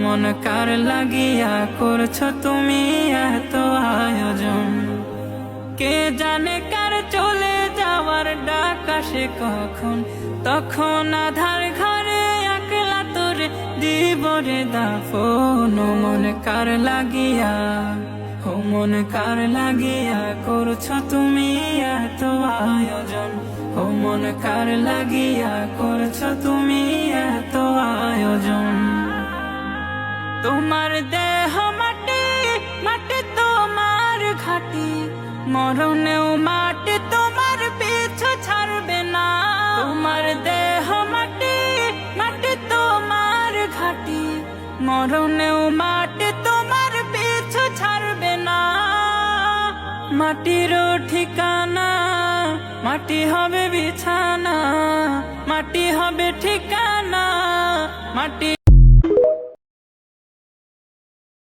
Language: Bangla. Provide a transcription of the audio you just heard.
মন কার লাগিয়া করছো তুমি এত আয়োজন? কে জানে কার চলে যাওয়ার ডাক আসে কখন, তখন আধার ঘরে একলা তোরে দিব রে দাফন। মন কার লাগিয়া, ও মন কার লাগিয়া করছো তুমি এত আয়োজন? ও মন কার লাগিয়া করছো তুমি এত আয়োজন? তোমার দেহ মাটি, মাটি তোমার ঘাটি, মরণেও মাটি তোমার পিছু ছাড়বে না। তোমার দেহ মাটি, মাটি তোমার ঘাটি, মরণেও মাটি তোমার পিছু ছাড়বে না। মাটির ঠিকানা, মাটি হবে বিছানা, মাটি হবে ঠিকানা, মাটি